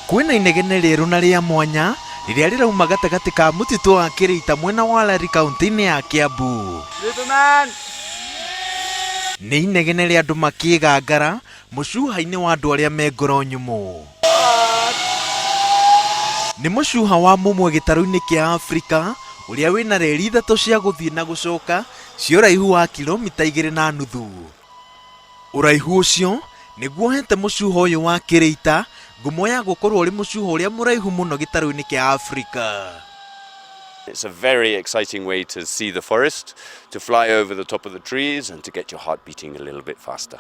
Kwina inegene rĩerũ na rĩa mwanya rĩrĩa rĩrauma gatagatĩ ka mũtitũ wa Kereita mwena wa Aberdare kaunti-inĩ ya Kiambu. Nĩ inegene rĩa andũ makĩgangara mũcuha-inĩ wa andũ arĩa me ngoro nyũmũ. Nĩ mũcuha wa mũmwe gĩtarũ-inĩ kĩa Afrika ũrĩa wĩna reri ithatũ cia gũthiĩ na gũcoka cia ũraihu wa kilomita 2.5. Ũraihu ũcio nĩguo hete mũcuha ũyũ wa Kereita ngumo ya gũkorwo ũrĩ mũcuha ũrĩa mũraihu mũno gĩtarũ-inĩ kĩa Afrika. It's a very exciting way to see the forest, to fly over the top of the trees and to get your heart beating a little bit faster.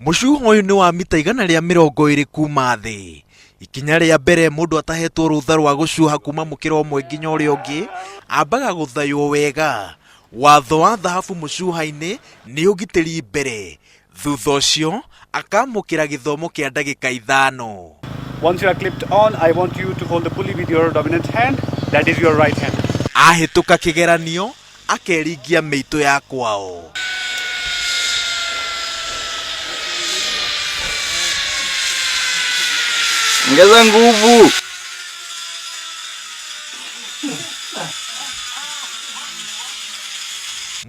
Mũcuha ũyũ nĩ wa mita 120 kuuma thĩ. Ikinya rĩa mbere mũndũ atahetwo rũtha rwa gũcuha kuma mũkĩra ũmwe nginya ũrĩa ũngĩ ambaga gũthaywo wega. Watho wa thahabu mũcuha-inĩ nĩ ũgitĩri mbere. Thutha ũcio akamũkĩra gĩthomo kĩa ndagĩka 5. Once you are clipped on, I want you to hold the pulley with your dominant hand, that is your right hand. Ahĩtũka kĩgeranio akeringia mĩitũ ya kwao. Ongeza nguvu.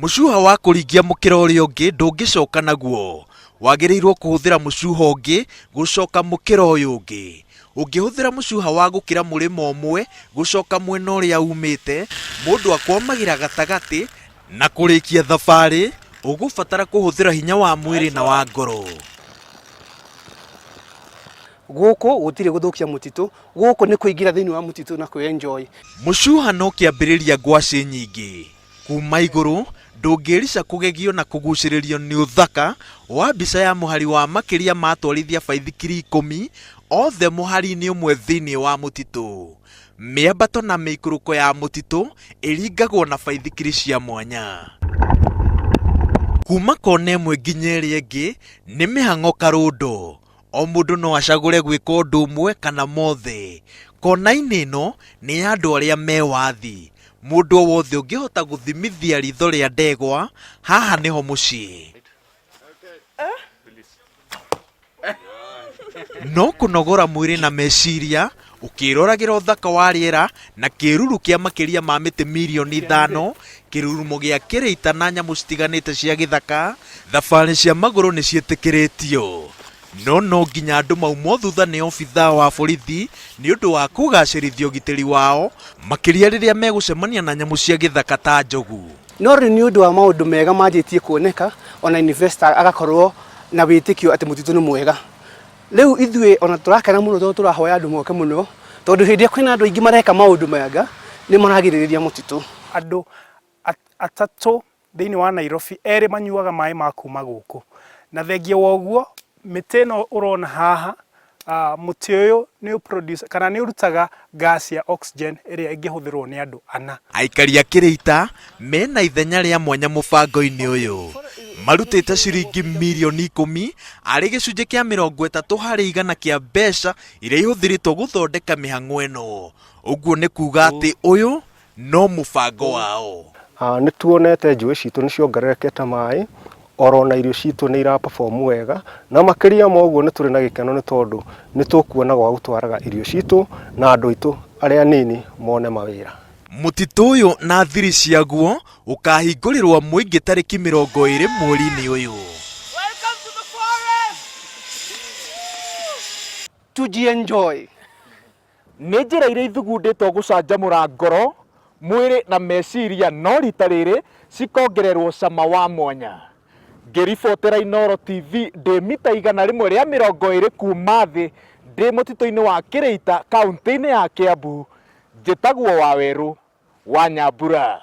Mũcuha wa kũringia mũkĩra ũrĩa ũngĩ ndũngĩcoka naguo. Wagĩrĩirwo kũhũthĩra mũcuha ũngĩ gũcoka mũkĩra ũyũ ũngĩ. Ũngĩhũthĩra mũcuha wa gũkĩra mũrĩmo ũmwe gũcoka mwena ũrĩa umĩte, mũndũ akomagĩra gatagatĩ na kũrĩkia thabarĩ ũgũbatara kũhũthĩra hinya wa mwĩrĩ na wa ngoro. Gũkũ gũtirĩ gũthũkia mũtitũ, gũkũ nĩ kũingĩra thĩinĩ wa mũtitũ na kwĩenjoy. Mũcuha no kĩambĩrĩria ngwacĩ nyingĩ. Kuma igũrũ ndũngĩrica kũgegio na kũgucĩrĩrio nĩ ũthaka wa mbica ya mũhari wa makĩria matwarithia baithikiri 10 othe mũhari-inĩ ũmwe thĩinĩ wa mũtitũ. Mĩambato na mĩikũrũko ya mũtitũ ĩringagwo na baithikiri cia mwanya. Kuma kona ĩmwe nginya ĩrĩa ĩngĩ nĩ mĩhang'o karũndo. O mũndũ no acagũre gwĩka ũndũ ũmwe kana mothe. Kona-inĩ ĩno nĩ ya andũ arĩa me wathi. Mũndũ o wothe ũngĩhota gũthimithia ritho rĩa ndegwa, haha nĩho mũciĩ. No kũnogora mwĩrĩ na meciria ũkĩroragĩra ũthaka wa rĩera na kĩruru kĩa makĩria ma mĩtĩ milioni 5, kĩrurumo gĩa Kereita na nyamũ citiganĩte cia gĩthaka, thabarĩ cia magũrũ nĩ ciĩtĩkĩrĩtio. No nginya andũ maumwo thutha nĩ obithaa wa borithi nĩ ũndũ wa kũgacĩrithia ũgitĩri wao makĩria rĩrĩa megũcemania na nyamũ cia gĩthaka ta njogu. No rĩu nĩ ũndũ wa maũndũ mega manjĩtie kuoneka, ona investor agakorwo na wĩtĩkio atĩ mũtitũ nĩ mwega. Rĩu ithuĩ ona tũrakena mũno tondũ tũrahoya andũ moke mũno, tondũ hĩndĩ ĩrĩa kwĩna andũ aingĩ mareka maũndũ mega nĩ maragirĩrĩria mũtitũ. Andũ atatũ thĩinĩ wa Nairobi erĩ manyuaga maĩ ma kuuma gũkũ. Na thengia wa ũguo mĩtĩ ĩno ũrona haha, mũtĩ ũyũ nĩ produce kana nĩ ũrutaga gas ya oxygen ĩrĩa ĩngĩhũthĩrwo nĩ andũ 4. Aikari a Kereita mena ithenya rĩa mwanya mũbango-inĩ ũyũ. Marutĩte ciringi milioni 10 arĩ gĩcunjĩ kĩa 30 harĩ 100 kĩa mbeca iria ihũthĩrĩtwo gũthondeka mĩhang'o ĩno. Ũguo nĩ kuga atĩ ũyũ no mũbango wao. Nĩ tuonete njũĩ citũ nĩ ciongererekete maĩ, oro na irio citũ nĩ ira-perform wega, na makĩria ma ũguo nĩ tũrĩ na gĩkeno nĩ tondũ nĩ tũkuona gwa gũtwaraga irio citũ na andũ aitũ arĩa nini mone mawĩra. Mũtitũ ũyũ na thiri ciaguo ũkahingũrĩrwo mũingĩ tarĩki 20 mweri-inĩ ũyũ. Tujienjoy. Nĩ njĩra iria ithugundĩtwo gũcanjamũra ngoro, mwĩrĩ na meciria, no rita rĩrĩ cikongererwo cama wa mwanya. Ngĩribotera Inooro TV ndĩ mita 120 kuuma thĩ ndĩ mũtitũ-inĩ wa Kereita kaunti-inĩ ya Kiambu, njĩtagwo wa werũ wa Nyambura.